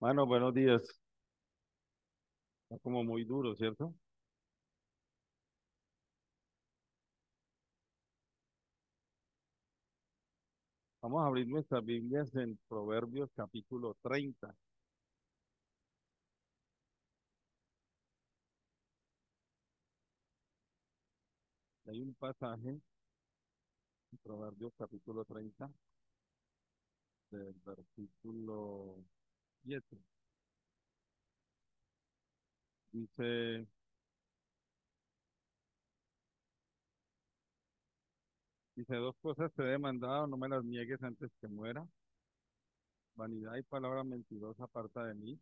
Mano, buenos días. Está como muy duro, ¿cierto? Vamos a abrir nuestras Biblias en Proverbios capítulo 30. Hay un pasaje en Proverbios capítulo 30 del versículo 7. Dice, dice, dos cosas te he demandado, no me las niegues antes que muera. Vanidad y palabra mentirosa aparta de mí.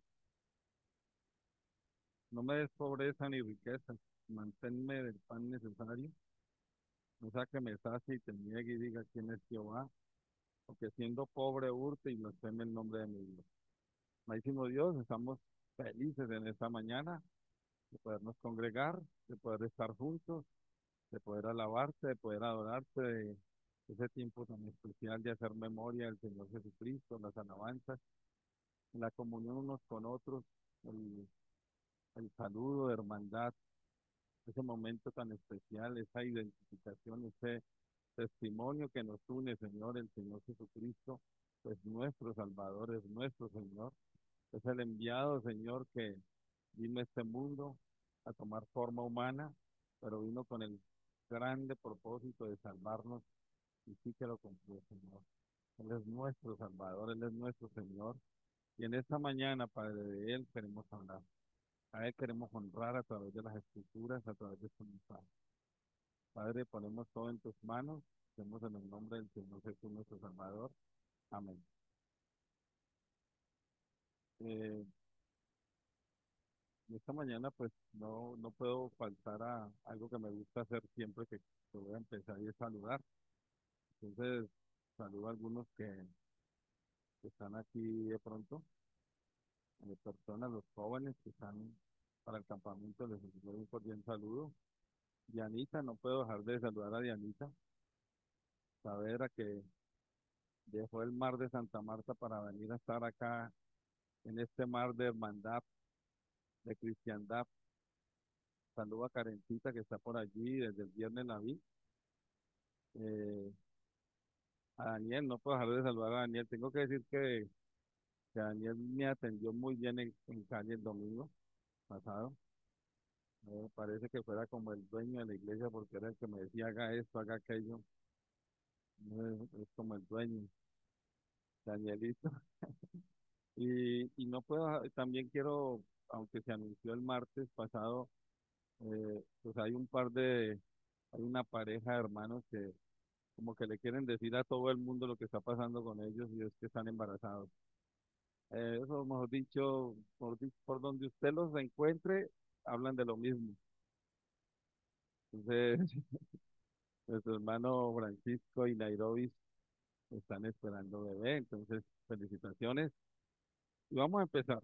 No me des pobreza ni riqueza. Manténme del pan necesario. No sea que me sacie y te niegue y diga quién es Jehová. Porque siendo pobre hurte y blasfeme el nombre de mi Dios. Amadísimo Dios, estamos felices en esta mañana de podernos congregar, de poder estar juntos, de poder alabarte, de poder adorarte, de ese tiempo tan especial de hacer memoria del Señor Jesucristo, las alabanzas, la comunión unos con otros, el, el saludo de hermandad, ese momento tan especial, esa identificación, ese testimonio que nos une, Señor, el Señor Jesucristo, pues nuestro Salvador es nuestro Señor. Es el enviado, Señor, que vino a este mundo a tomar forma humana, pero vino con el grande propósito de salvarnos y sí que lo cumplió, Señor. Él es nuestro Salvador, Él es nuestro Señor. Y en esta mañana, Padre, de Él queremos hablar. A Él queremos honrar a través de las Escrituras, a través de su mensaje. Padre, ponemos todo en tus manos. Hacemos en el nombre del Señor Jesús, nuestro Salvador. Amén. Eh, Esta mañana pues no puedo faltar a algo que me gusta hacer siempre que voy a empezar y es saludar. Entonces saludo a algunos que están aquí de pronto, personas, los jóvenes que están para el campamento, les envío un cordial saludo. Dianita, no puedo dejar de saludar a Dianita, saber a que dejó el mar de Santa Marta para venir a estar acá en este mar de hermandad, de cristiandad. Saludo a Karencita que está por allí, desde el viernes la vi. Eh, A Daniel, no puedo dejar de saludar a Daniel. Tengo que decir que Daniel me atendió muy bien en Cali el domingo pasado. Parece que fuera como el dueño de la iglesia porque era el que me decía haga esto, haga aquello. Es como el dueño, Danielito. Y no puedo, también quiero, aunque se anunció el martes pasado, pues hay una pareja de hermanos que como que le quieren decir a todo el mundo lo que está pasando con ellos y es que están embarazados. Eso, por donde usted los encuentre, hablan de lo mismo. Entonces, nuestro hermano Francisco y Nairobi están esperando bebé, entonces, felicitaciones. Y vamos a empezar.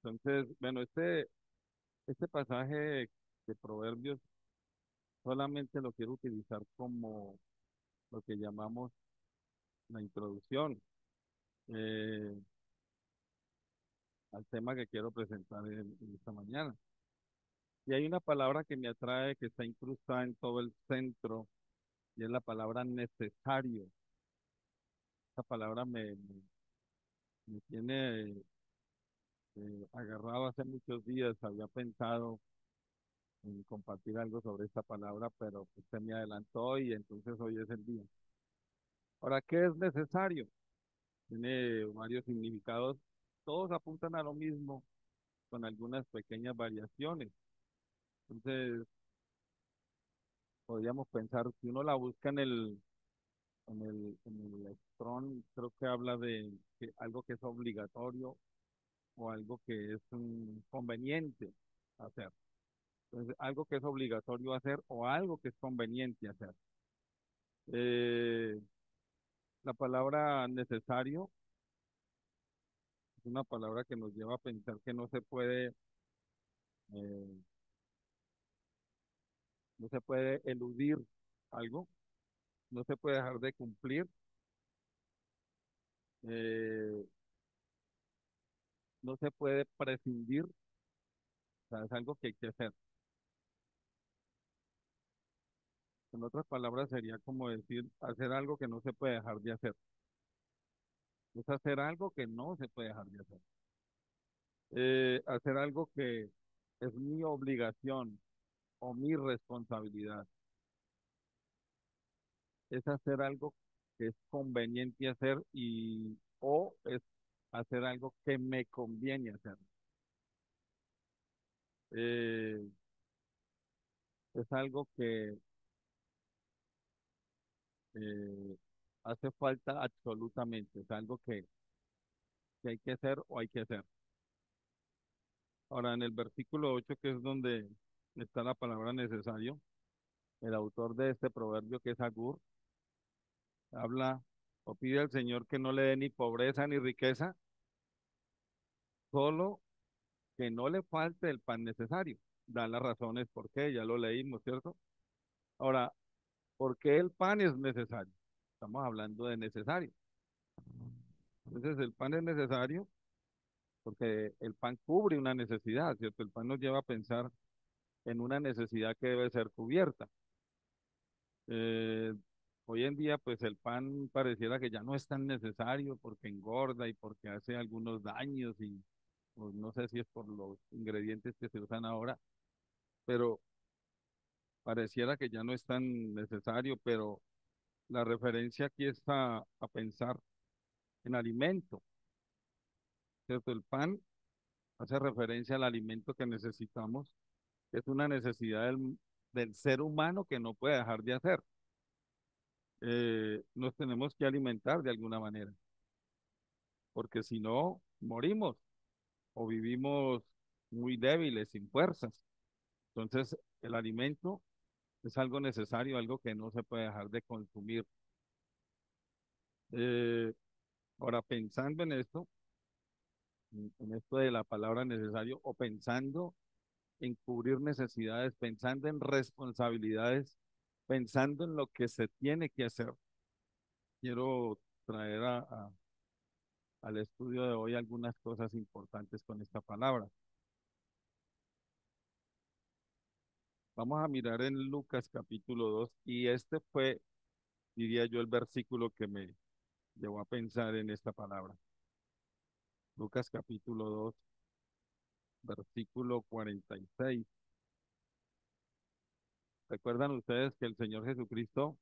Entonces, bueno, este pasaje de Proverbios solamente lo quiero utilizar como lo que llamamos la introducción eh, al tema que quiero presentar en esta mañana. Y hay una palabra que me atrae, que está incrustada en todo el centro y es la palabra necesario. Esa palabra me tiene agarrado hace muchos días. Había pensado en compartir algo sobre esta palabra, pero usted me adelantó y entonces hoy es el día. Ahora, ¿qué es necesario? Tiene varios significados. Todos apuntan a lo mismo, con algunas pequeñas variaciones. Entonces, podríamos pensar, si uno la busca en el Strong, creo que habla de algo que es obligatorio o algo que es conveniente hacer. Entonces, algo que es obligatorio hacer o algo que es conveniente hacer. Eh, la palabra necesario es una palabra que nos lleva a pensar que eh, no se puede eludir algo, no se puede dejar de cumplir. Eh, no se puede prescindir, o sea, es algo que hay que hacer. En otras palabras, sería como decir, hacer algo que no se puede dejar de hacer. Es hacer algo que no se puede dejar de hacer. Hacer algo que es mi obligación o mi responsabilidad. Es hacer algo que es conveniente hacer y o es hacer algo que me conviene hacer. Eh, es algo que eh, hace falta absolutamente, es algo que hay que hacer o hay que hacer. Ahora, en el versículo 8 que es donde está la palabra necesario, el autor de este proverbio, que es Agur, habla o pide al Señor que no le dé ni pobreza ni riqueza, solo que no le falte el pan necesario. Da las razones por qué, ya lo leímos, ¿cierto? Ahora, ¿por qué el pan es necesario? Estamos hablando de necesario. Entonces, el pan es necesario porque el pan cubre una necesidad, ¿cierto? El pan nos lleva a pensar en una necesidad que debe ser cubierta. Eh, Hoy en día, pues el pan pareciera que ya no es tan necesario porque engorda y porque hace algunos daños y pues, no sé si es por los ingredientes que se usan ahora, pero pareciera que ya no es tan necesario, pero la referencia aquí es a pensar en alimento, ¿cierto? El pan hace referencia al alimento que necesitamos, que es una necesidad del ser humano que no puede dejar de hacer. Nos tenemos que alimentar de alguna manera, porque si no, morimos o vivimos muy débiles, sin fuerzas. Entonces, el alimento es algo necesario, algo que no se puede dejar de consumir. Eh, Ahora, pensando en esto, en esto de la palabra necesario, o pensando en cubrir necesidades, pensando en responsabilidades, pensando en lo que se tiene que hacer, quiero traer al estudio de hoy algunas cosas importantes con esta palabra. Vamos a mirar en Lucas capítulo 2 y este fue, diría yo, el versículo que me llevó a pensar en esta palabra. Lucas capítulo 2 versículo 46. ¿Recuerdan ustedes que el Señor Jesucristo,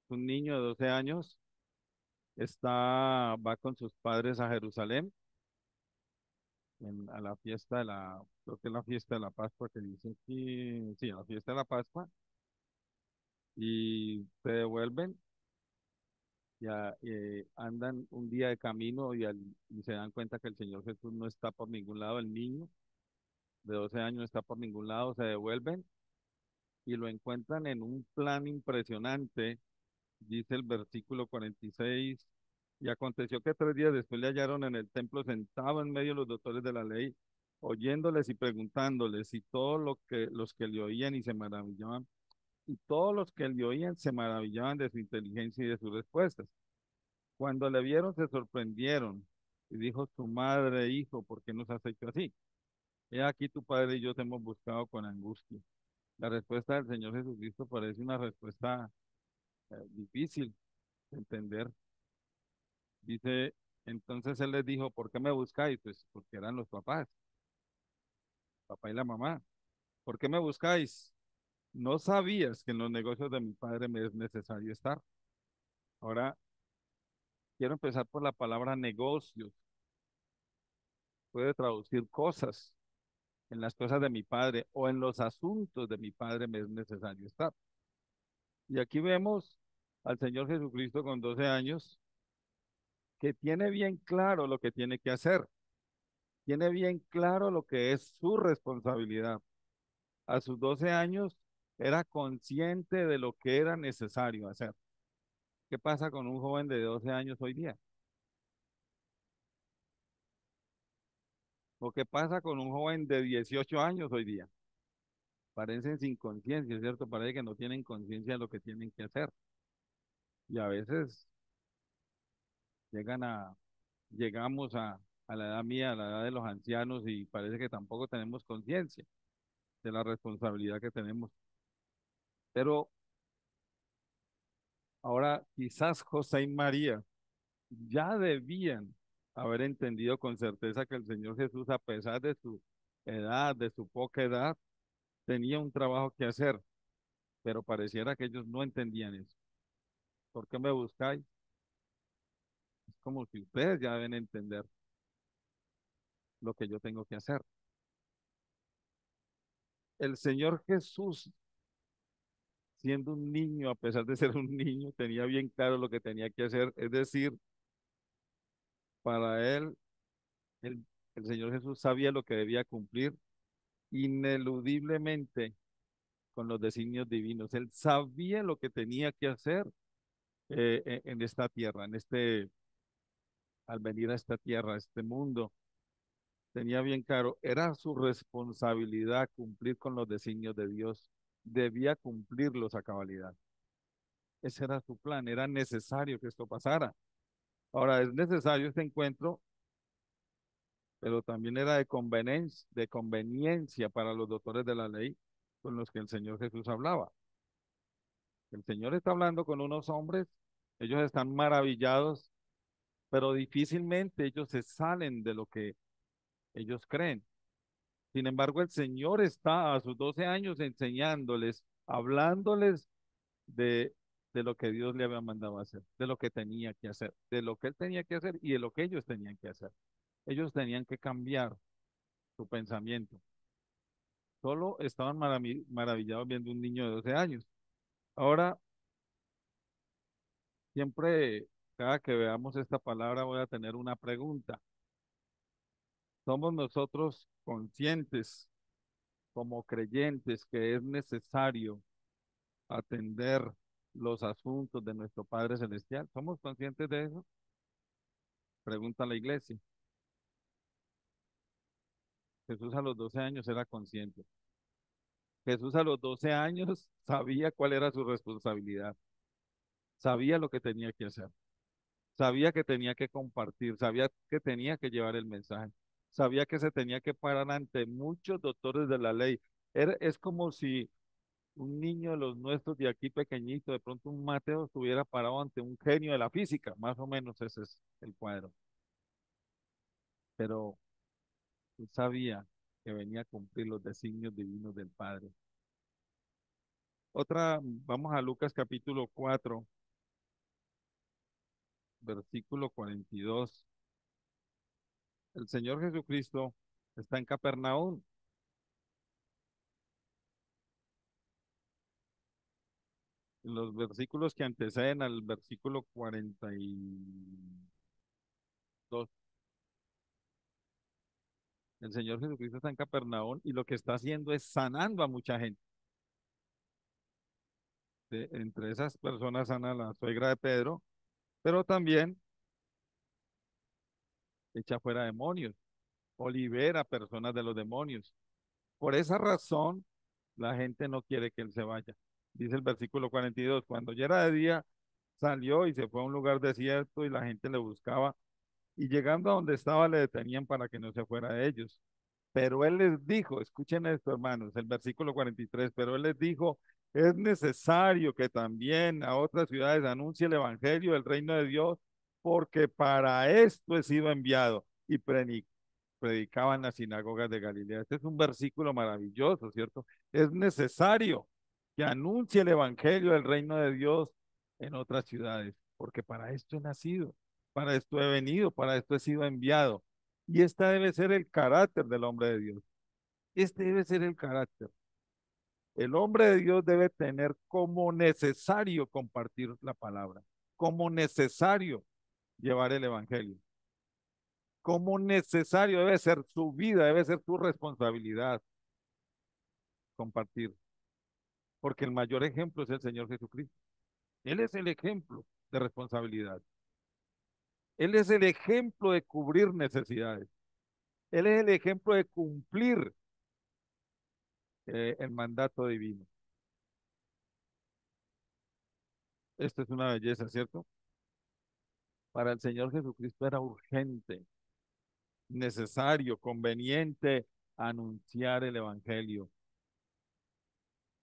un niño de 12 años, va con sus padres a Jerusalén a la fiesta de creo que es la fiesta de la Pascua que dice aquí, sí, a la fiesta de la Pascua, y se devuelven, ya andan un día de camino y se dan cuenta que el Señor Jesús no está por ningún lado, el niño de 12 años no está por ningún lado, se devuelven y lo encuentran en un plan impresionante, dice el versículo 46. Y aconteció que 3 días después le hallaron en el templo sentado en medio de los doctores de la ley, oyéndoles y preguntándoles, y todos los que le oían y se maravillaban, y todos los que le oían se maravillaban de su inteligencia y de sus respuestas. Cuando le vieron se sorprendieron, y dijo su madre, hijo, ¿por qué nos has hecho así? He aquí tu padre y yo te hemos buscado con angustia. La respuesta del Señor Jesucristo parece una respuesta difícil de entender. Dice, entonces él les dijo, ¿por qué me buscáis? Pues porque eran los papás, papá y la mamá. ¿Por qué me buscáis? No sabías que en los negocios de mi padre me es necesario estar. Ahora quiero empezar por la palabra negocios. Puede traducir cosas. En las cosas de mi padre o en los asuntos de mi padre me es necesario estar. Y aquí vemos al Señor Jesucristo con 12 años que tiene bien claro lo que tiene que hacer. Tiene bien claro lo que es su responsabilidad. A sus 12 años era consciente de lo que era necesario hacer. ¿Qué pasa con un joven de 12 años hoy día? ¿O qué pasa con un joven de 18 años hoy día? Parecen sin conciencia, ¿cierto? Parece que no tienen conciencia de lo que tienen que hacer. Y a veces llegan a, llegamos a a la edad mía, a la edad de los ancianos, y parece que tampoco tenemos conciencia de la responsabilidad que tenemos. Pero ahora quizás José y María ya debían haber entendido con certeza que el Señor Jesús, a pesar de su edad, de su poca edad, tenía un trabajo que hacer, pero pareciera que ellos no entendían eso. ¿Por qué me buscáis? Es como si ustedes ya deben entender lo que yo tengo que hacer. El Señor Jesús, siendo un niño, a pesar de ser un niño, tenía bien claro lo que tenía que hacer. Es decir, para él, el, el Señor Jesús sabía lo que debía cumplir ineludiblemente con los designios divinos. Él sabía lo que tenía que hacer en esta tierra, al venir a esta tierra, a este mundo. Tenía bien claro, era su responsabilidad cumplir con los designios de Dios. Debía cumplirlos a cabalidad. Ese era su plan, era necesario que esto pasara. Ahora, es necesario este encuentro, pero también era de conveniencia para los doctores de la ley con los que el Señor Jesús hablaba. El Señor está hablando con unos hombres, ellos están maravillados, pero difícilmente ellos se salen de lo que ellos creen. Sin embargo, el Señor está a sus 12 años enseñándoles, hablándoles de, de lo que Dios le había mandado hacer, de lo que tenía que hacer, de lo que él tenía que hacer y de lo que ellos tenían que hacer. Ellos tenían que cambiar su pensamiento. Solo estaban maravillados viendo un niño de 12 años. Ahora, siempre, cada que veamos esta palabra, voy a tener una pregunta. ¿Somos nosotros conscientes como creyentes que es necesario atender los asuntos de nuestro Padre Celestial? ¿Somos conscientes de eso? Pregunta la iglesia. Jesús a los 12 años era consciente. Jesús a los 12 años sabía cuál era su responsabilidad, sabía lo que tenía que hacer, sabía que tenía que compartir, sabía que tenía que llevar el mensaje, sabía que se tenía que parar ante muchos doctores de la ley. Es como si un niño de los nuestros de aquí pequeñito, de pronto un Mateo estuviera parado ante un genio de la física, más o menos ese es el cuadro. Pero él sabía que venía a cumplir los designios divinos del Padre. Vamos a Lucas capítulo 4, versículo 42. El Señor Jesucristo está en Capernaum. En los versículos que anteceden al versículo 42, el Señor Jesucristo está en Capernaum y lo que está haciendo es sanando a mucha gente. Entre esas personas sana a la suegra de Pedro, pero también echa fuera demonios o libera personas de los demonios. Por esa razón, la gente no quiere que él se vaya. Dice el versículo 42, cuando ya era de día, salió y se fue a un lugar desierto y la gente le buscaba y llegando a donde estaba le detenían para que no se fuera de ellos. Pero él les dijo, escuchen esto, hermanos, el versículo 43, pero él les dijo, es necesario que también a otras ciudades anuncie el evangelio del reino de Dios, porque para esto he sido enviado. Y predicaba en las sinagogas de Galilea. Este es un versículo maravilloso, ¿cierto? Es necesario que anuncie el evangelio del reino de Dios en otras ciudades, porque para esto he nacido, para esto he venido, para esto he sido enviado. Y este debe ser el carácter del hombre de Dios. Este debe ser el carácter. El hombre de Dios debe tener como necesario compartir la palabra, como necesario llevar el evangelio, como necesario debe ser su vida, debe ser su responsabilidad compartir, porque el mayor ejemplo es el Señor Jesucristo. Él es el ejemplo de responsabilidad. Él es el ejemplo de cubrir necesidades. Él es el ejemplo de cumplir el mandato divino. Esto es una belleza, ¿cierto? Para el Señor Jesucristo era urgente, necesario, conveniente anunciar el Evangelio.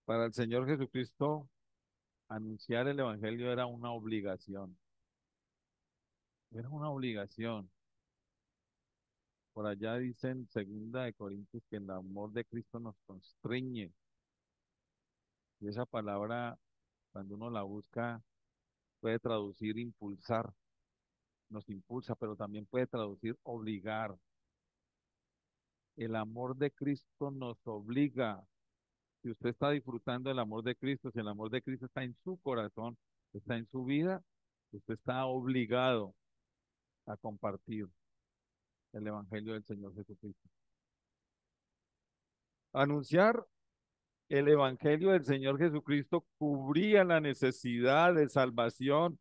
Para el Señor Jesucristo, anunciar el Evangelio era una obligación. Por allá dicen segunda de Corintios que el amor de Cristo nos constriñe. Y esa palabra, cuando uno la busca, puede traducir impulsar, nos impulsa, pero también puede traducir obligar. El amor de Cristo nos obliga. Si usted está disfrutando del amor de Cristo, si el amor de Cristo está en su corazón, está en su vida, usted está obligado a compartir el Evangelio del Señor Jesucristo. Anunciar el Evangelio del Señor Jesucristo cubría la necesidad de salvación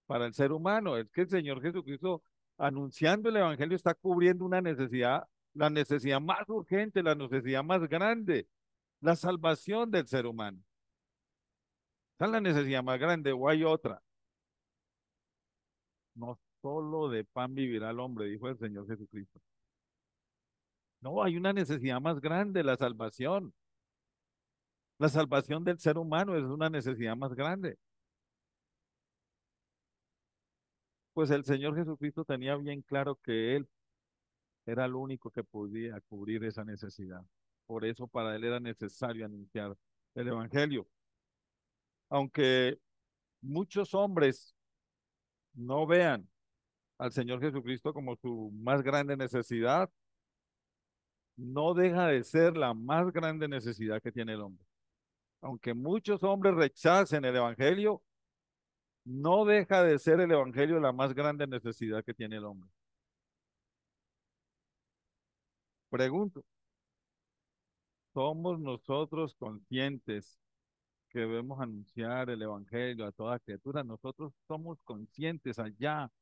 para el ser humano. Es que el Señor Jesucristo, anunciando el Evangelio, está cubriendo una necesidad, la necesidad más urgente, la necesidad más grande, la salvación del ser humano. Esa es la necesidad más grande, o hay otra. No solo de pan vivirá el hombre, dijo el Señor Jesucristo. No, hay una necesidad más grande, la salvación. La salvación del ser humano es una necesidad más grande. Pues el Señor Jesucristo tenía bien claro que Él era el único que podía cubrir esa necesidad. Por eso para Él era necesario anunciar el Evangelio. Aunque muchos hombres no vean al Señor Jesucristo como su más grande necesidad, no deja de ser la más grande necesidad que tiene el hombre. Aunque muchos hombres rechacen el Evangelio, no deja de ser el Evangelio la más grande necesidad que tiene el hombre. Pregunto, ¿somos nosotros conscientes que debemos anunciar el Evangelio a toda criatura? Nosotros somos conscientes allá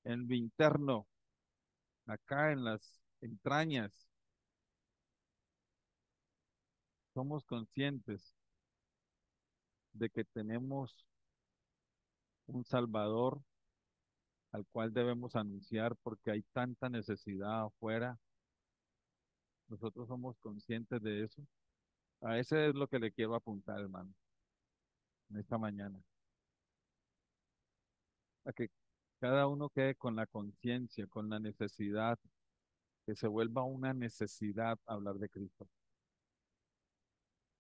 en lo interno, acá en las entrañas, somos conscientes de que tenemos un Salvador al cual debemos anunciar porque hay tanta necesidad afuera. Nosotros somos conscientes de eso. A ese es lo que le quiero apuntar, hermano, en esta mañana. A que cada uno quede con la conciencia, con la necesidad, que se vuelva una necesidad hablar de Cristo,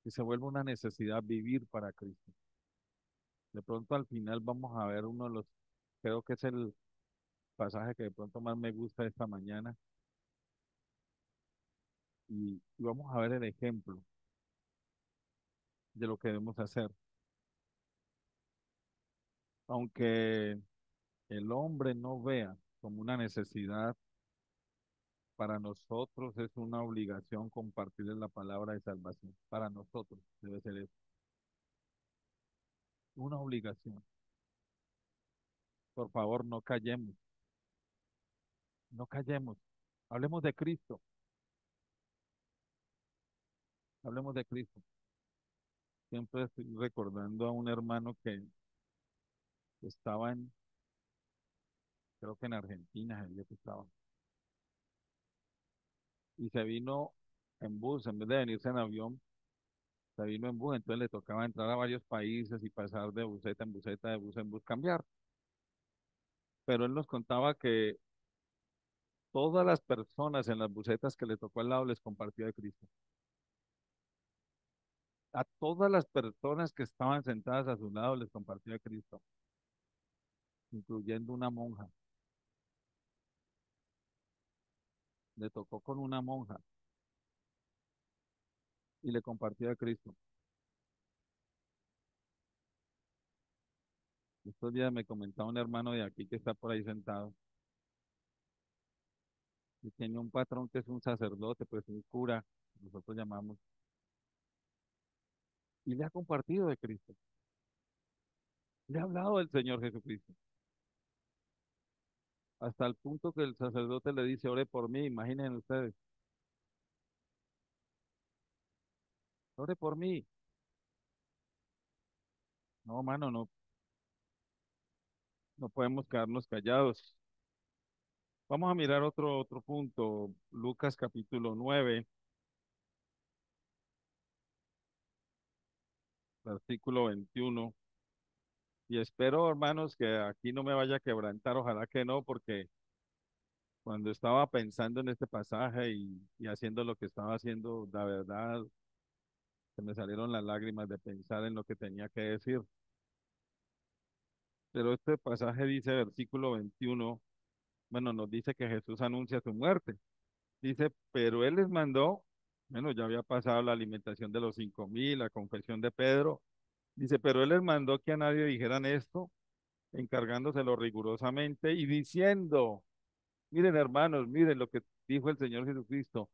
que se vuelva una necesidad vivir para Cristo. De pronto al final vamos a ver uno de los, creo que es el pasaje que de pronto más me gusta esta mañana, y vamos a ver el ejemplo de lo que debemos hacer. Aunque el hombre no vea como una necesidad, para nosotros es una obligación compartirles la palabra de salvación. Para nosotros debe ser eso, una obligación. Por favor, no callemos, no callemos. Hablemos de Cristo, hablemos de Cristo. Siempre estoy recordando a un hermano que estaba en, creo que en Argentina, el día que estaba, y se vino en bus, en vez de venirse en avión, se vino en bus, entonces le tocaba entrar a varios países y pasar de buseta en buseta, de bus en bus, cambiar. Pero él nos contaba que todas las personas en las busetas que le tocó al lado les compartió de Cristo. A todas las personas que estaban sentadas a su lado les compartió de Cristo, incluyendo una monja. Le tocó con una monja y le compartió de Cristo. Estos días me comentaba un hermano de aquí que está por ahí sentado y tiene un patrón que es un sacerdote, pues un cura, nosotros llamamos, y le ha compartido de Cristo. Le ha hablado del Señor Jesucristo. Hasta el punto que el sacerdote le dice, ore por mí, imaginen ustedes, ore por mí. No, mano, no, no podemos quedarnos callados. Vamos a mirar otro punto, Lucas capítulo 9, versículo 21. Y espero, hermanos, que aquí no me vaya a quebrantar, ojalá que no, porque cuando estaba pensando en este pasaje y haciendo lo que estaba haciendo, la verdad, se me salieron las lágrimas de pensar en lo que tenía que decir. Pero este pasaje dice, versículo 21, bueno, nos dice que Jesús anuncia su muerte. Dice, pero él les mandó, bueno, ya había pasado la alimentación de los 5.000, la confesión de Pedro. Dice, pero él les mandó que a nadie dijeran esto, encargándoselo rigurosamente y diciendo, miren hermanos, miren lo que dijo el Señor Jesucristo.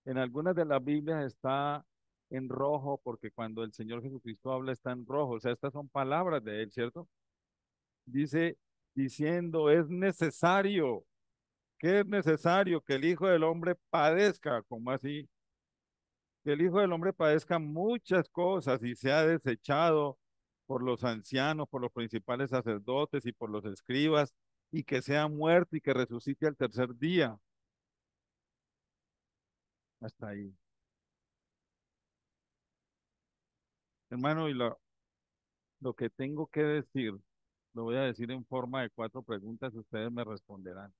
En algunas de las Biblias está en rojo porque cuando el Señor Jesucristo habla está en rojo. O sea, estas son palabras de él, ¿cierto? Dice, diciendo, es necesario, que es necesario que el Hijo del Hombre padezca, como así, que el Hijo del Hombre padezca muchas cosas y sea desechado por los ancianos, por los principales sacerdotes y por los escribas, y que sea muerto y que resucite al tercer día. Hasta ahí. Hermano, y lo que tengo que decir, lo voy a decir en forma de cuatro preguntas, ustedes me responderán.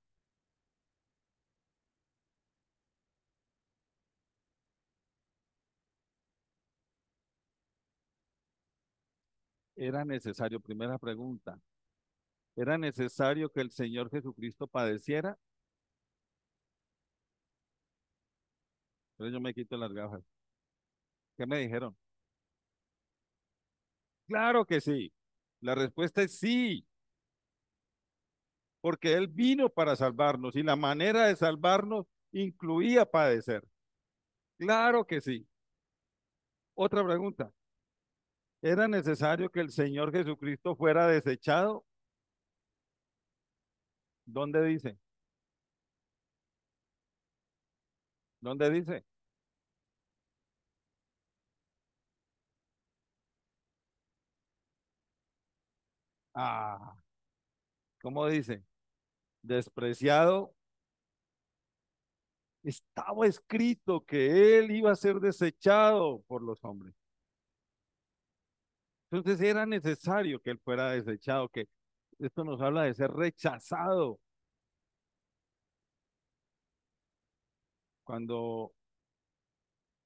Era necesario, primera pregunta, ¿era necesario que el Señor Jesucristo padeciera? Entonces yo me quito las gafas. ¿Qué me dijeron? Claro que sí. La respuesta es sí, porque Él vino para salvarnos y la manera de salvarnos incluía padecer. Claro que sí. Otra pregunta, ¿era necesario que el Señor Jesucristo fuera desechado? ¿Dónde dice? ¿Dónde dice? Ah, ¿cómo dice? Despreciado. Estaba escrito que Él iba a ser desechado por los hombres. Entonces era necesario que Él fuera desechado, que esto nos habla de ser rechazado. Cuando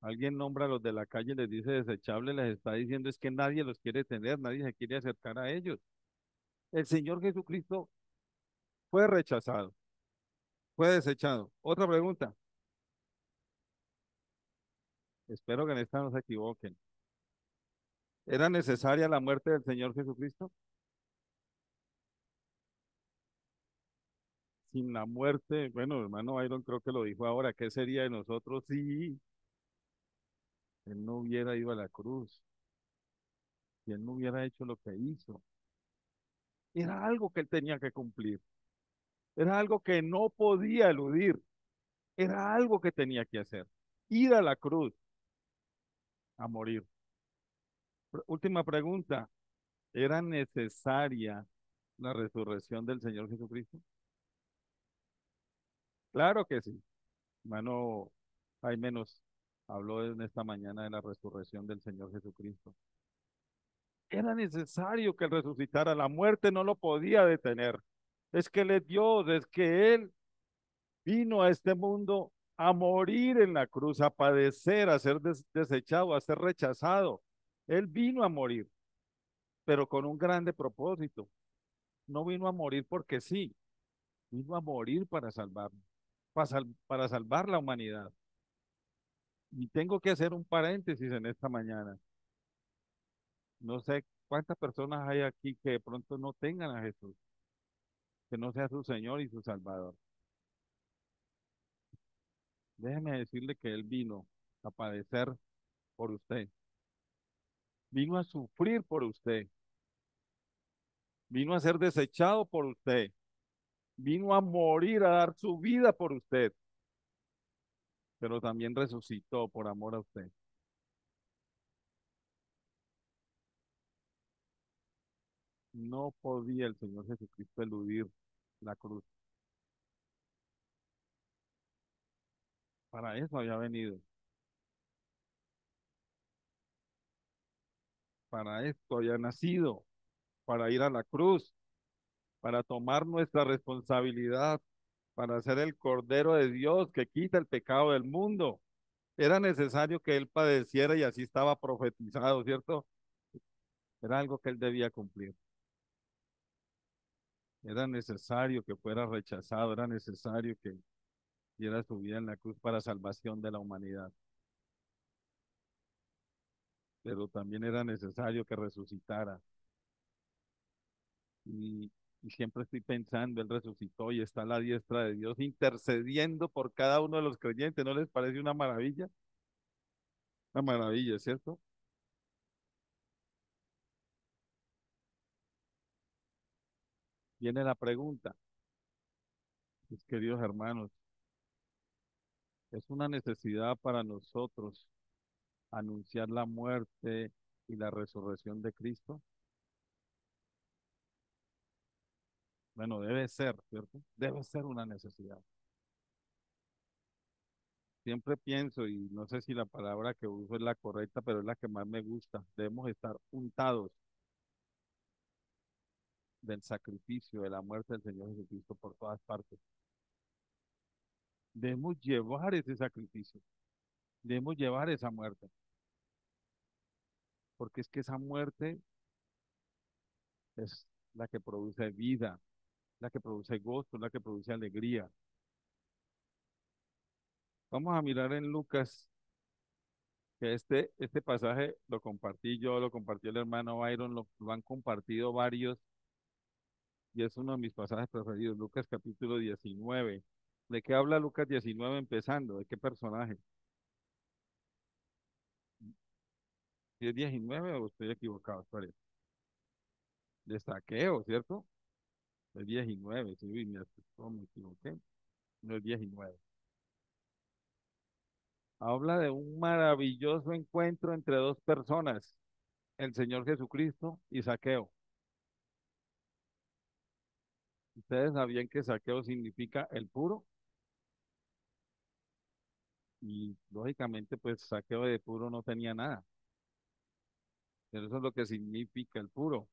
alguien nombra a los de la calle y les dice desechable, les está diciendo es que nadie los quiere tener, nadie se quiere acercar a ellos. El Señor Jesucristo fue rechazado, fue desechado. Otra pregunta, espero que en esta no se equivoquen. ¿Era necesaria la muerte del Señor Jesucristo? Sin la muerte, bueno, hermano Iron creo que lo dijo ahora, ¿qué sería de nosotros si él no hubiera ido a la cruz, si él no hubiera hecho lo que hizo? Era algo que él tenía que cumplir, era algo que no podía eludir, era algo que tenía que hacer, ir a la cruz a morir. Última pregunta, ¿era necesaria la resurrección del Señor Jesucristo? Claro que sí. Hermano Jaime nos habló en esta mañana de la resurrección del Señor Jesucristo. Era necesario que Él resucitara, la muerte no lo podía detener. Es que Él es Dios, es que Él vino a este mundo a morir en la cruz, a padecer, a ser desechado, a ser rechazado. Él vino a morir, pero con un grande propósito. No vino a morir porque sí, vino a morir para salvarnos, para salvar la humanidad. Y tengo que hacer un paréntesis en esta mañana. No sé cuántas personas hay aquí que de pronto no tengan a Jesús, que no sea su Señor y su Salvador. Déjeme decirle que Él vino a padecer por usted, vino a sufrir por usted, vino a ser desechado por usted, vino a morir, a dar su vida por usted, pero también resucitó por amor a usted. No podía el Señor Jesucristo eludir la cruz. Para eso había venido, para esto había nacido, para ir a la cruz, para tomar nuestra responsabilidad, para ser el Cordero de Dios que quita el pecado del mundo. Era necesario que él padeciera y así estaba profetizado, ¿cierto? Era algo que él debía cumplir. Era necesario que fuera rechazado, era necesario que diera su vida en la cruz para salvación de la humanidad. Pero también era necesario que resucitara. Y, y siempre estoy pensando, Él resucitó y está a la diestra de Dios intercediendo por cada uno de los creyentes. ¿No les parece una maravilla? Una maravilla, ¿cierto? Viene la pregunta, mis queridos hermanos, ¿es una necesidad para nosotros anunciar la muerte y la resurrección de Cristo? Bueno, debe ser, ¿cierto? Debe ser una necesidad. Siempre pienso, y no sé si la palabra que uso es la correcta, pero es la que más me gusta. Debemos estar untados del sacrificio, de la muerte del Señor Jesucristo por todas partes. Debemos llevar ese sacrificio, debemos llevar esa muerte, porque es que esa muerte es la que produce vida, la que produce gozo, la que produce alegría. Vamos a mirar en Lucas, que este pasaje lo compartí yo, lo compartió el hermano Byron, lo han compartido varios, y es uno de mis pasajes preferidos, Lucas capítulo 19. ¿De qué habla Lucas 19 empezando? ¿De qué personaje? ¿Si es 19 o estoy equivocado? Espere. De Saqueo, ¿cierto? Es 19, sí, uy, me asustó, me equivoqué. No es 19. Habla de un maravilloso encuentro entre dos personas, el Señor Jesucristo y Saqueo. Ustedes sabían que Saqueo significa el puro y lógicamente pues Saqueo de puro no tenía nada, pero eso es lo que significa el puro.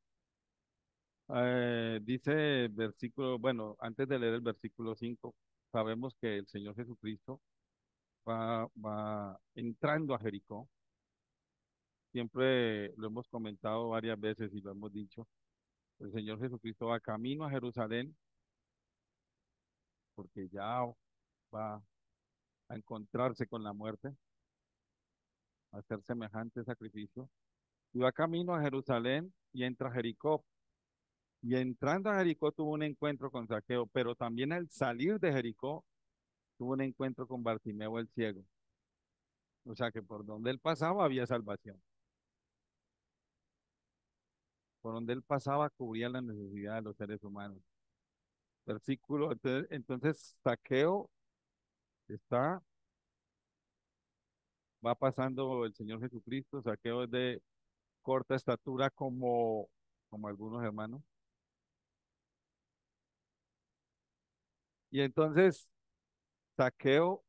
Dice el versículo, bueno, antes de leer el versículo 5, sabemos que el Señor Jesucristo va entrando a Jericó. Siempre lo hemos comentado varias veces y lo hemos dicho. El Señor Jesucristo va camino a Jerusalén porque ya va a encontrarse con la muerte, a hacer semejante sacrificio. Y va camino a Jerusalén y entra a Jericó. Y entrando a Jericó tuvo un encuentro con Saqueo, pero también al salir de Jericó tuvo un encuentro con Bartimeo el ciego. O sea que por donde él pasaba había salvación. Por donde él pasaba cubría la necesidad de los seres humanos. Versículo, entonces Saqueo está, va pasando el Señor Jesucristo, Saqueo es de corta estatura como algunos hermanos. Y entonces Saqueo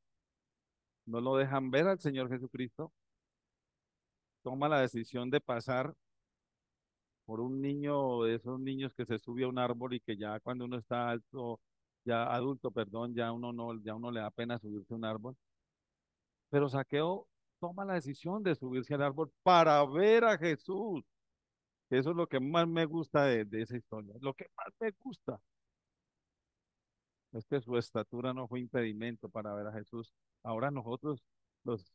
no lo dejan ver al Señor Jesucristo, toma la decisión de pasar por un niño, de esos niños que se sube a un árbol y que ya cuando uno está alto, ya adulto, perdón, ya uno no, ya uno le da pena subirse a un árbol. Pero Saqueo toma la decisión de subirse al árbol para ver a Jesús. Eso es lo que más me gusta de esa historia. Lo que más me gusta es que su estatura no fue impedimento para ver a Jesús. Ahora nosotros, los,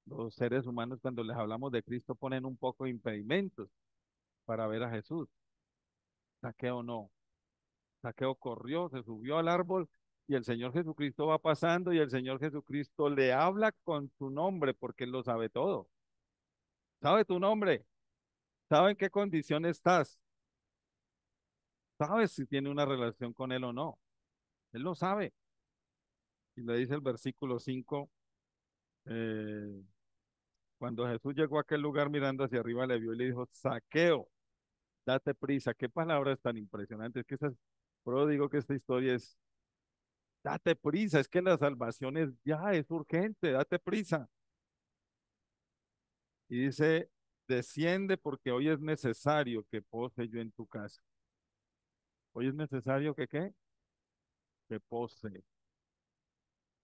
los seres humanos, cuando les hablamos de Cristo, ponen un poco de impedimentos para ver a Jesús. Saqueo no. Saqueo corrió, se subió al árbol y el Señor Jesucristo va pasando y el Señor Jesucristo le habla con su nombre porque Él lo sabe todo. Sabe tu nombre, sabe en qué condición estás, sabe si tiene una relación con Él o no. Él lo sabe. Y le dice el versículo 5, eh, cuando Jesús llegó a aquel lugar mirando hacia arriba, le vio y le dijo, Saqueo, date prisa. Qué palabras tan impresionantes. Que estas, pero digo que esta historia es Date prisa, es que la salvación es ya, es urgente, date prisa. Y dice, desciende porque hoy es necesario que pose yo en tu casa. Hoy es necesario que qué? Que pose.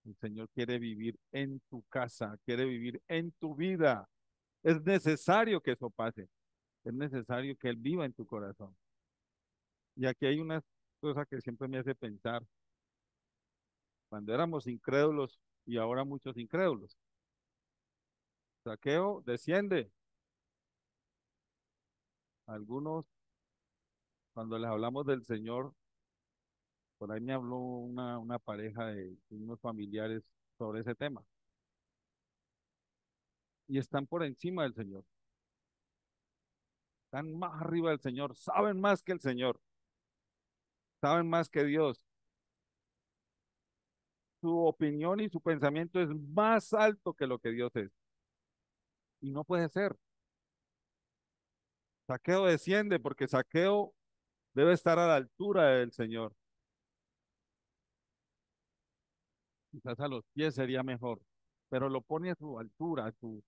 El Señor quiere vivir en tu casa, quiere vivir en tu vida. Es necesario que eso pase. Es necesario que Él viva en tu corazón. Y aquí hay una cosa que siempre me hace pensar. Cuando éramos incrédulos y ahora muchos incrédulos. Saqueo desciende. Algunos, cuando les hablamos del Señor, por ahí me habló una pareja de unos familiares sobre ese tema. Y están por encima del Señor. Están más arriba del Señor. Saben más que el Señor. Saben más que Dios. Su opinión y su pensamiento es más alto que lo que Dios es. Y no puede ser. Saqueo desciende porque Saqueo debe estar a la altura del Señor. Quizás a los pies sería mejor, pero lo pone a su altura, a su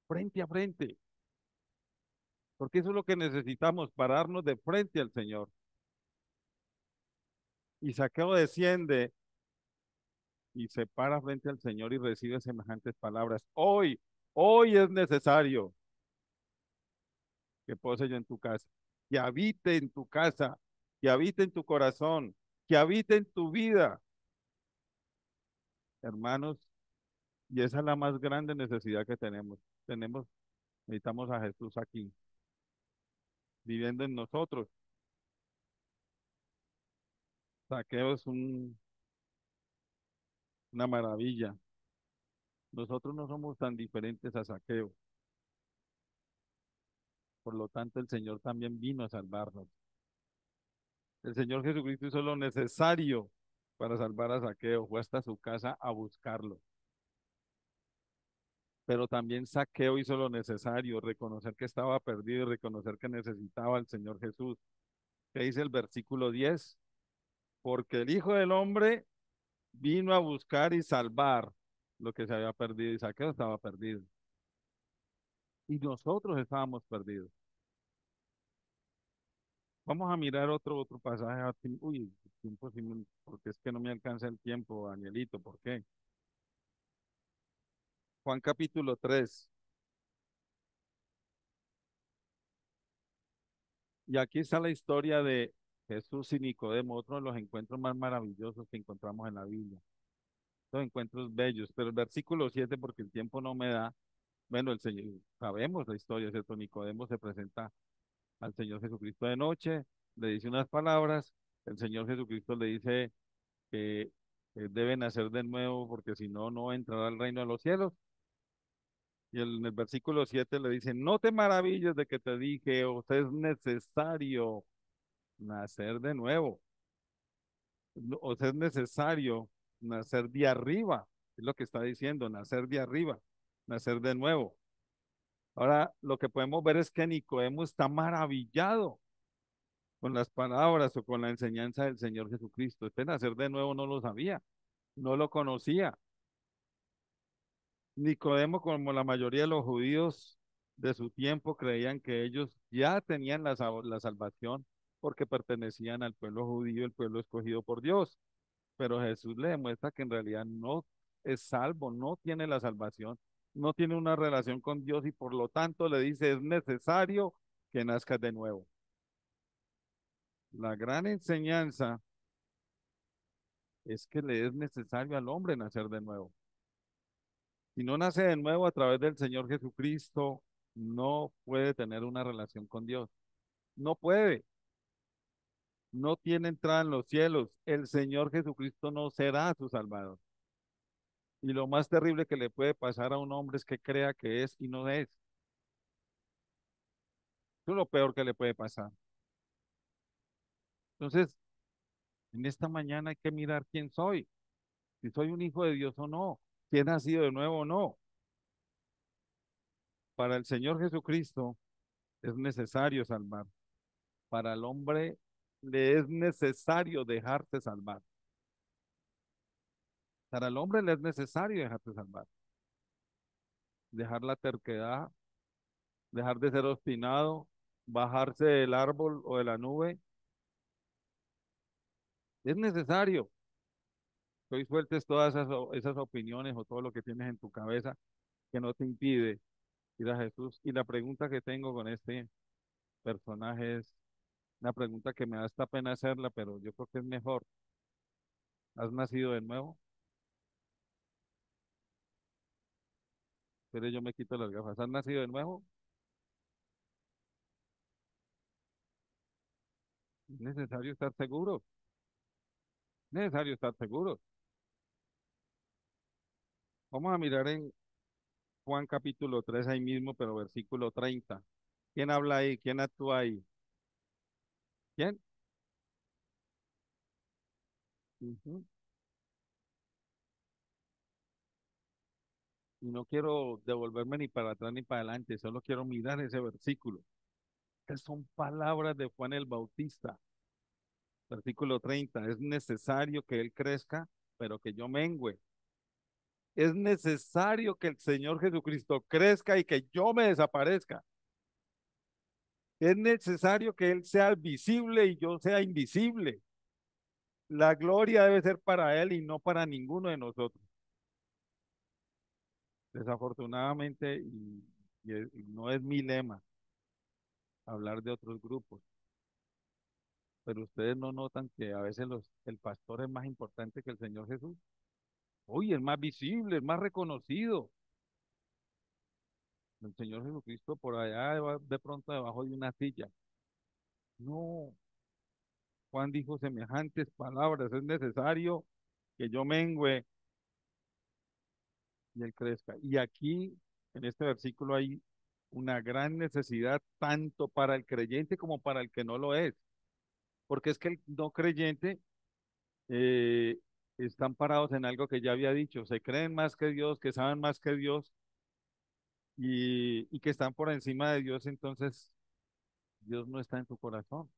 frente a frente, porque eso es lo que necesitamos, pararnos de frente al Señor. Y Saqueo desciende y se para frente al Señor y recibe semejantes palabras. Hoy es necesario que pose yo en tu casa, que habite en tu casa, que habite en tu corazón, que habite en tu vida, hermanos. Y esa es la más grande necesidad que tenemos. Necesitamos a Jesús aquí, viviendo en nosotros. Saqueo es una maravilla. Nosotros no somos tan diferentes a Saqueo. Por lo tanto, el Señor también vino a salvarnos. El Señor Jesucristo hizo lo necesario para salvar a Saqueo. Fue hasta su casa a buscarlo. Pero también Saqueo hizo lo necesario, reconocer que estaba perdido y reconocer que necesitaba al Señor Jesús. ¿Qué dice el versículo 10? Porque el Hijo del Hombre vino a buscar y salvar lo que se había perdido. Y Saqueo estaba perdido. Y nosotros estábamos perdidos. Vamos a mirar otro pasaje. Uy, el tiempo porque es que no me alcanza el tiempo, Danielito. ¿Por qué? Juan capítulo 3. Y aquí está la historia de Jesús y Nicodemo, otro de los encuentros más maravillosos que encontramos en la Biblia. Los encuentros bellos. Pero el versículo 7, porque el tiempo no me da. Bueno, el Señor, sabemos la historia, ¿cierto? Nicodemo se presenta al Señor Jesucristo de noche, le dice unas palabras. El Señor Jesucristo le dice que debe nacer de nuevo porque si no, no entrará al reino de los cielos. Y en el versículo 7 le dice, no te maravilles de que te dije, os es necesario nacer de nuevo, os es necesario nacer de arriba, es lo que está diciendo, nacer de arriba, nacer de nuevo. Ahora, lo que podemos ver es que Nicodemo está maravillado con las palabras o con la enseñanza del Señor Jesucristo. Este nacer de nuevo no lo sabía, no lo conocía. Nicodemo, como la mayoría de los judíos de su tiempo, creían que ellos ya tenían la salvación porque pertenecían al pueblo judío, el pueblo escogido por Dios. Pero Jesús le demuestra que en realidad no es salvo, no tiene la salvación, no tiene una relación con Dios y por lo tanto le dice, es necesario que nazcas de nuevo. La gran enseñanza es que le es necesario al hombre nacer de nuevo. Si no nace de nuevo a través del Señor Jesucristo, no puede tener una relación con Dios. No puede. No tiene entrada en los cielos. El Señor Jesucristo no será su Salvador. Y lo más terrible que le puede pasar a un hombre es que crea que es y no es. Eso es lo peor que le puede pasar. Entonces, en esta mañana hay que mirar quién soy. Si soy un hijo de Dios o no. Si he nacido de nuevo o no. Para el Señor Jesucristo es necesario salvar. Para el hombre le es necesario dejarse salvar. Para el hombre le es necesario dejarse salvar, dejar la terquedad, dejar de ser obstinado, bajarse del árbol o de la nube. Es necesario que hoy sueltes todas esas opiniones o todo lo que tienes en tu cabeza que no te impide ir a Jesús. Y la pregunta que tengo con este personaje es una pregunta que me da esta pena hacerla, pero yo creo que es mejor. ¿Has nacido de nuevo? Pero yo me quito las gafas. ¿Has nacido de nuevo? Es necesario estar seguro. Es necesario estar seguro. Vamos a mirar en Juan capítulo 3 ahí mismo, pero versículo 30. ¿Quién habla ahí? ¿Quién actúa ahí? ¿Quién? Ujú. Y no quiero devolverme ni para atrás ni para adelante, solo quiero mirar ese versículo. Que son palabras de Juan el Bautista. Versículo 30. Es necesario que Él crezca, pero que yo mengüe. Es necesario que el Señor Jesucristo crezca y que yo me desaparezca. Es necesario que Él sea visible y yo sea invisible. La gloria debe ser para Él y no para ninguno de nosotros. Desafortunadamente, y no es mi lema hablar de otros grupos, pero ustedes no notan que a veces el pastor es más importante que el Señor Jesús. Uy, es más visible, es más reconocido. El Señor Jesucristo por allá de pronto debajo de una silla. No, Juan dijo semejantes palabras, es necesario que yo mengüe y él crezca. Y aquí, en este versículo, hay una gran necesidad tanto para el creyente como para el que no lo es. Porque es que el no creyente eh, están parados en algo que ya había dicho, se creen más que Dios, que saben más que Dios y que están por encima de Dios, entonces Dios no está en tu corazón.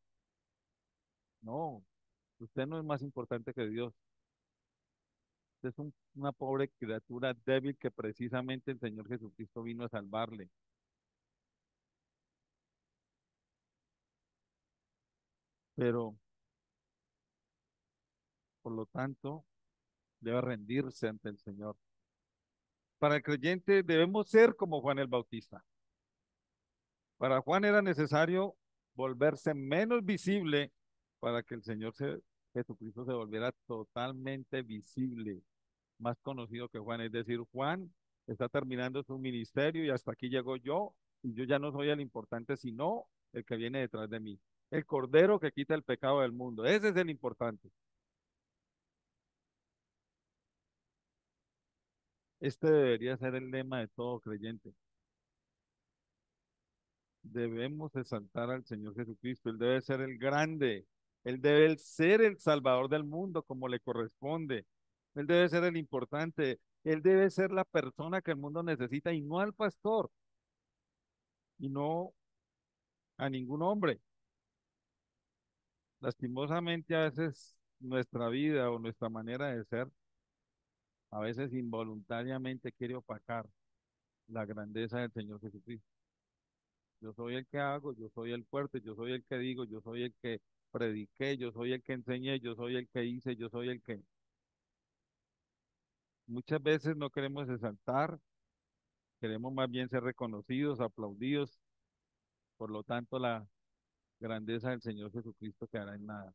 No, usted no es más importante que Dios. Usted es una pobre criatura débil que precisamente el Señor Jesucristo vino a salvarle. Pero, por lo tanto, debe rendirse ante el Señor. Para el creyente debemos ser como Juan el Bautista. Para Juan era necesario volverse menos visible para que Jesucristo se volviera totalmente visible, más conocido que Juan. Es decir, Juan está terminando su ministerio y hasta aquí llego yo, y yo ya no soy el importante, sino el que viene detrás de mí. El Cordero que quita el pecado del mundo. Ese es el importante. Este debería ser el lema de todo creyente. Debemos exaltar al Señor Jesucristo. Él debe ser el grande. Él debe ser el Salvador del mundo como le corresponde. Él debe ser el importante. Él debe ser la persona que el mundo necesita y no al pastor y no a ningún hombre. Lastimosamente a veces nuestra vida o nuestra manera de ser a veces involuntariamente quiere opacar la grandeza del Señor Jesucristo. Yo soy el que hago, yo soy el fuerte, yo soy el que digo, yo soy el que prediqué, yo soy el que enseñé, yo soy el que hice, yo soy el que... Muchas veces no queremos exaltar, queremos más bien ser reconocidos, aplaudidos, por lo tanto la grandeza del Señor Jesucristo quedará en nada.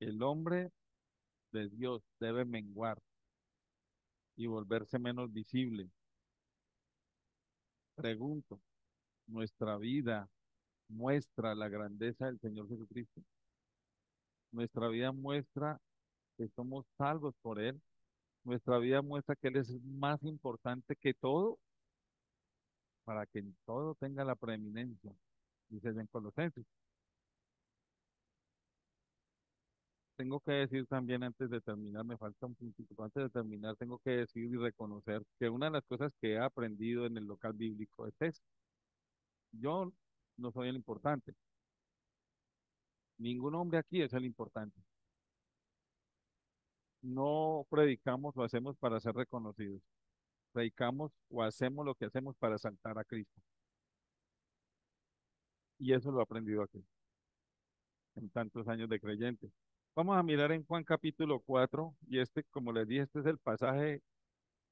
El hombre de Dios debe menguar y volverse menos visible. Pregunto, ¿nuestra vida muestra la grandeza del Señor Jesucristo? ¿Nuestra vida muestra que somos salvos por Él? Nuestra vida muestra que Él es más importante que todo para que en todo tenga la preeminencia, dice en Colosenses. Tengo que decir también antes de terminar, me falta un puntito, antes de terminar tengo que decir y reconocer que una de las cosas que he aprendido en el local bíblico es esto. Yo no soy el importante, ningún hombre aquí es el importante. No predicamos o hacemos para ser reconocidos. Predicamos o hacemos lo que hacemos para exaltar a Cristo. Y eso lo he aprendido aquí, en tantos años de creyente. Vamos a mirar en Juan capítulo 4 y este, como les dije, este es el pasaje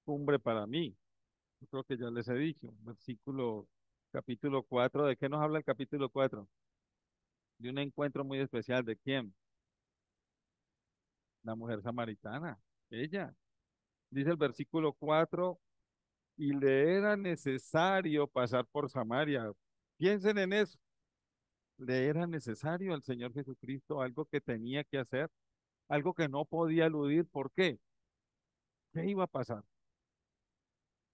cumbre para mí. Yo creo que ya les he dicho, capítulo 4. ¿De qué nos habla el capítulo 4? De un encuentro muy especial. ¿De quién? La mujer samaritana. Ella. Dice el versículo 4, y le era necesario pasar por Samaria. Piensen en eso. Le era necesario al Señor Jesucristo algo que tenía que hacer, algo que no podía eludir. ¿Por qué? ¿Qué iba a pasar?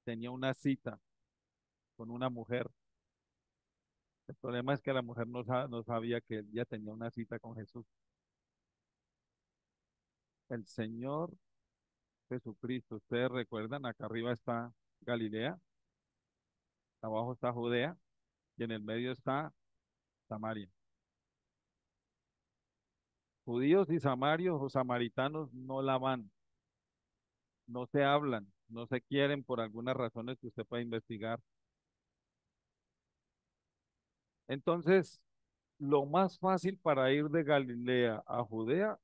Tenía una cita con una mujer. El problema es que la mujer no sabía que él ya tenía una cita con Jesús. El Señor Jesucristo, ustedes recuerdan, acá arriba está Galilea, abajo está Judea y en el medio está Samaria. Judíos y samarios o samaritanos no la van, no se hablan, no se quieren por algunas razones que usted puede investigar. Entonces, lo más fácil para ir de Galilea a Judea,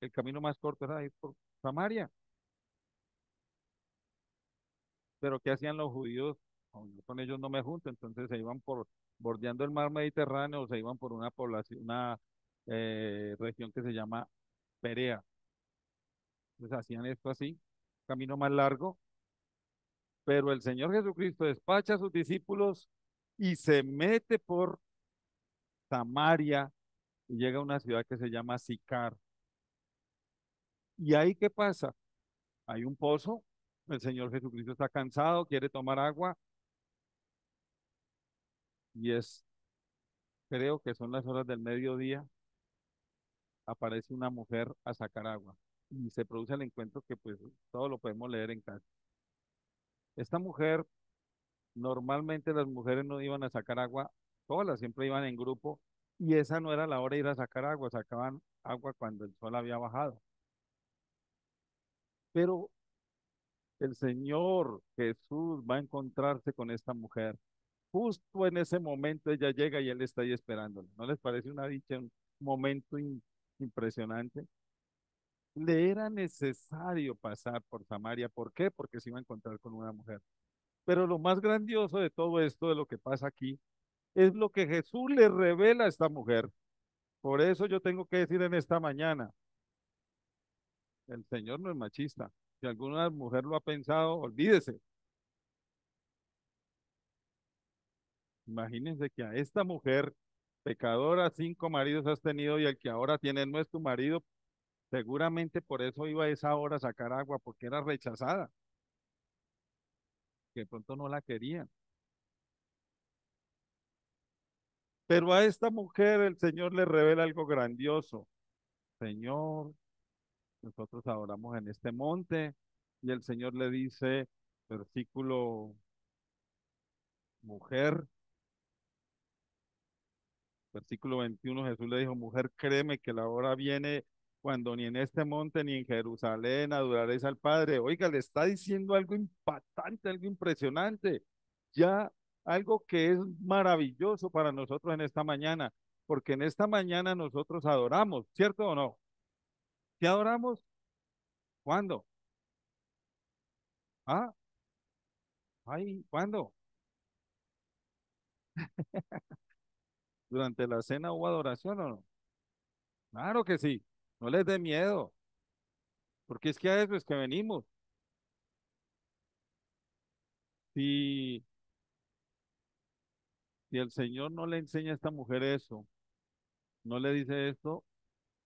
el camino más corto era ir por Samaria. Pero ¿qué hacían los judíos? No, yo con ellos no me junto, entonces se iban por bordeando el mar Mediterráneo o se iban por una población, una región que se llama Perea. Entonces hacían esto así, camino más largo, pero el Señor Jesucristo despacha a sus discípulos y se mete por Samaria y llega a una ciudad que se llama Sicar. ¿Y ahí qué pasa? Hay un pozo, el Señor Jesucristo está cansado, quiere tomar agua y creo que son las horas del mediodía, aparece una mujer a sacar agua y se produce el encuentro que pues todo lo podemos leer en casa. Esta mujer, normalmente las mujeres no iban a sacar agua solas, siempre iban en grupo y esa no era la hora de ir a sacar agua, sacaban agua cuando el sol había bajado. Pero el Señor Jesús va a encontrarse con esta mujer. Justo en ese momento ella llega y él está ahí esperándola. ¿No les parece una dicha, un momento impresionante? Le era necesario pasar por Samaria. ¿Por qué? Porque se iba a encontrar con una mujer. Pero lo más grandioso de todo esto, de lo que pasa aquí, es lo que Jesús le revela a esta mujer. Por eso yo tengo que decir en esta mañana, el Señor no es machista. Si alguna mujer lo ha pensado, olvídese. Imagínense que a esta mujer pecadora, 5 maridos has tenido y el que ahora tiene no es tu marido, seguramente por eso iba a esa hora a sacar agua, porque era rechazada, que de pronto no la querían. Pero a esta mujer el Señor le revela algo grandioso. Señor, nosotros adoramos en este monte y el Señor le dice, versículo, mujer, versículo 21, Jesús le dijo, mujer, créeme que la hora viene cuando ni en este monte ni en Jerusalén adoraréis al Padre. Oiga, le está diciendo algo impactante, algo impresionante, ya algo que es maravilloso para nosotros en esta mañana, porque en esta mañana nosotros adoramos, ¿cierto o no? ¿Qué adoramos? ¿Cuándo? Ah, ay, ¿cuándo? ¿Durante la cena hubo adoración o no? Claro que sí, no les dé miedo, porque es que a eso es que venimos. Si, si el Señor no le enseña a esta mujer eso, no le dice esto,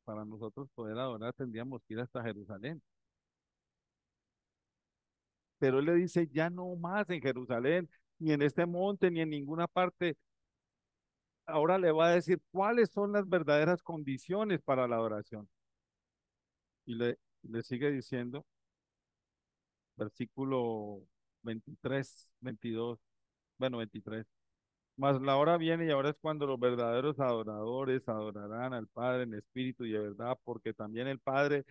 para nosotros poder adorar tendríamos que ir hasta Jerusalén. Pero Él le dice, ya no más en Jerusalén, ni en este monte, ni en ninguna parte. Ahora le va a decir cuáles son las verdaderas condiciones para la adoración. Y le sigue diciendo, versículo 23, 22, bueno, 23. Mas la hora viene y ahora es cuando los verdaderos adoradores adorarán al Padre en espíritu y de verdad, porque también el Padre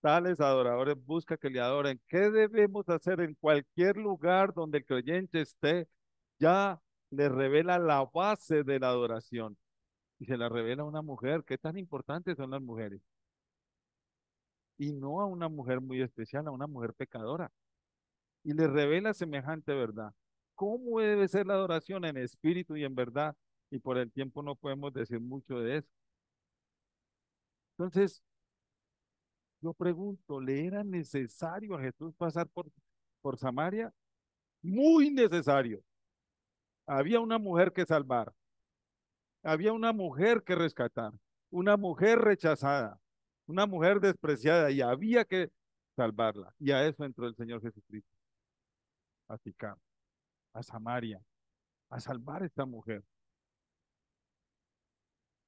tales adoradores busca que le adoren. ¿Qué debemos hacer en cualquier lugar donde el creyente esté? Ya le revela la base de la adoración y se la revela a una mujer. ¿Qué tan importantes son las mujeres? Y no a una mujer muy especial, a una mujer pecadora. Y le revela semejante verdad. ¿Cómo debe ser la adoración en espíritu y en verdad? Y por el tiempo no podemos decir mucho de eso. Entonces, yo pregunto, ¿le era necesario a Jesús pasar por Samaria? Muy necesario. Había una mujer que salvar, había una mujer que rescatar, una mujer rechazada, una mujer despreciada y había que salvarla. Y a eso entró el Señor Jesucristo, a Sicar, a Samaria, a salvar a esta mujer.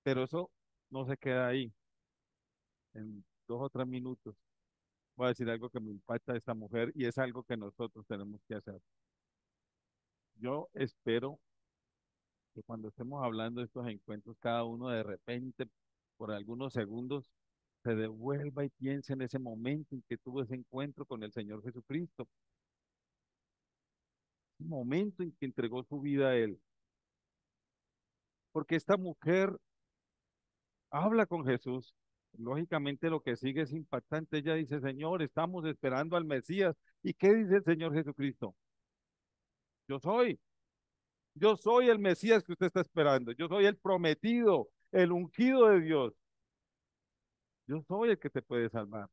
Pero eso no se queda ahí. En 2 o 3 minutos voy a decir algo que me impacta de esta mujer y es algo que nosotros tenemos que hacer. Yo espero que cuando estemos hablando de estos encuentros, cada uno de repente, por algunos segundos, se devuelva y piense en ese momento en que tuvo ese encuentro con el Señor Jesucristo, un momento en que entregó su vida a Él. Porque esta mujer habla con Jesús. Lógicamente lo que sigue es impactante. Ella dice, Señor, estamos esperando al Mesías. ¿Y qué dice el Señor Jesucristo? Yo soy, yo soy el Mesías que usted está esperando. Yo soy el prometido, el ungido de Dios. Yo soy el que te puede salvar.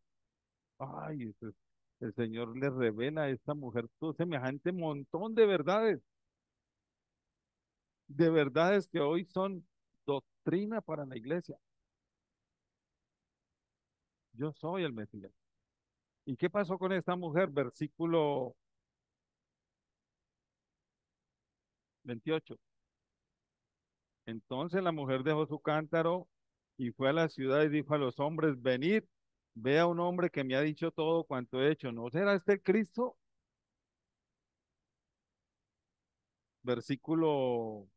Ay, el Señor le revela a esta mujer todo semejante montón de verdades que hoy son doctrina para la iglesia. Yo soy el Mesías. ¿Y qué pasó con esta mujer? Versículo 28. Entonces la mujer dejó su cántaro y fue a la ciudad y dijo a los hombres, venid, vea un hombre que me ha dicho todo cuanto he hecho. ¿No será este el Cristo? Versículo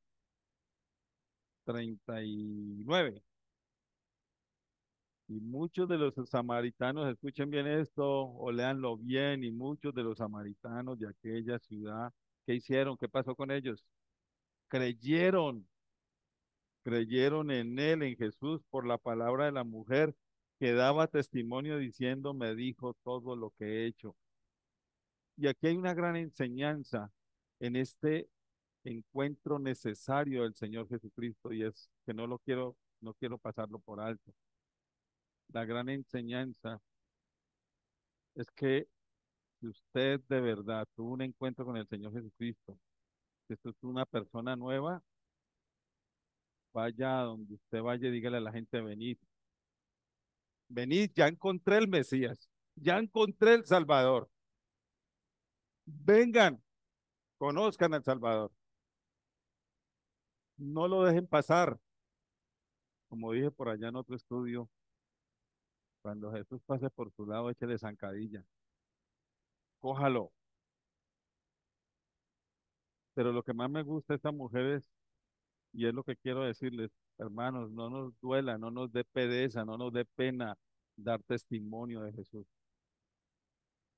39. Y muchos de los samaritanos, escuchen bien esto o léanlo bien, y muchos de los samaritanos de aquella ciudad, ¿qué hicieron? ¿Qué pasó con ellos? Creyeron, creyeron en él, en Jesús, por la palabra de la mujer que daba testimonio diciendo, me dijo todo lo que he hecho. Y aquí hay una gran enseñanza en este encuentro necesario del Señor Jesucristo, y es que no quiero pasarlo por alto. La gran enseñanza es que si usted de verdad tuvo un encuentro con el Señor Jesucristo, que usted es una persona nueva, vaya a donde usted vaya y dígale a la gente, venid, venid, ya encontré el Mesías, ya encontré el Salvador. Vengan, conozcan al Salvador. No lo dejen pasar. Como dije por allá en otro estudio, cuando Jesús pase por su lado, échele zancadilla, cójalo. Pero lo que más me gusta de esta mujer es, y es lo que quiero decirles, hermanos, no nos duela, no nos dé pereza, no nos dé pena dar testimonio de Jesús.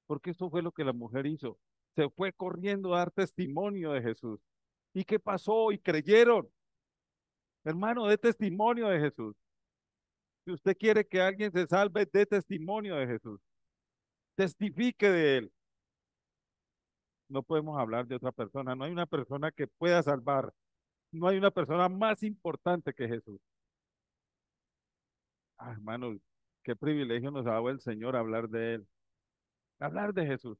Porque esto fue lo que la mujer hizo. Se fue corriendo a dar testimonio de Jesús. ¿Y qué pasó? Y creyeron. Hermano, dé testimonio de Jesús. Si usted quiere que alguien se salve, dé testimonio de Jesús. Testifique de él. No podemos hablar de otra persona. No hay una persona que pueda salvar. No hay una persona más importante que Jesús. Ah, hermano, qué privilegio nos ha dado el Señor hablar de él. Hablar de Jesús.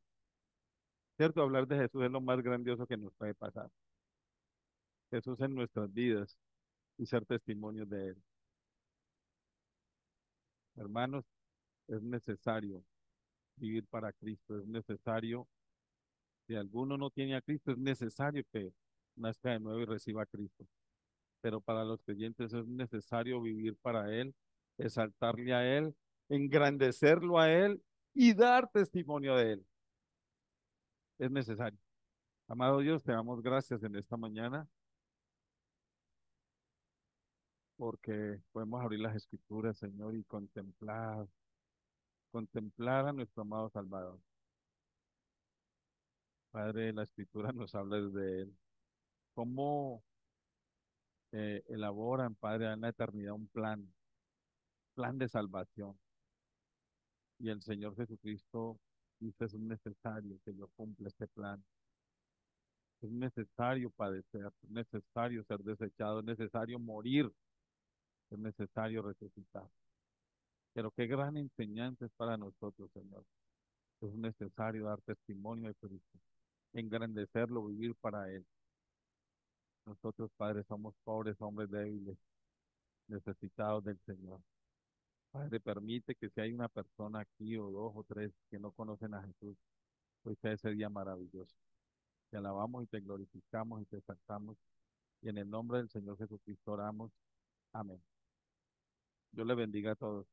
¿Cierto? Hablar de Jesús es lo más grandioso que nos puede pasar. Jesús en nuestras vidas y ser testimonios de él. Hermanos, es necesario vivir para Cristo, es necesario, si alguno no tiene a Cristo, es necesario que nazca de nuevo y reciba a Cristo. Pero para los creyentes es necesario vivir para Él, exaltarle a Él, engrandecerlo a Él y dar testimonio de Él. Es necesario. Amado Dios, te damos gracias en esta mañana porque podemos abrir las escrituras, Señor, y contemplar contemplar a nuestro amado Salvador. Padre, la Escritura nos habla de Él. ¿Cómo elaboran, Padre, en la eternidad un plan de salvación? Y el Señor Jesucristo dice, es necesario que yo cumpla este plan. Es necesario padecer, es necesario ser desechado, es necesario morir, es necesario resucitar. Pero qué gran enseñanza es para nosotros, Señor. Es necesario dar testimonio de Cristo, engrandecerlo, vivir para Él. Nosotros, Padre, somos pobres, hombres débiles, necesitados del Señor. Padre, permite que si hay una persona aquí o dos o tres que no conocen a Jesús, hoy sea ese día maravilloso. Te alabamos y te glorificamos y te exaltamos. Y en el nombre del Señor Jesucristo oramos. Amén. Dios le bendiga a todos.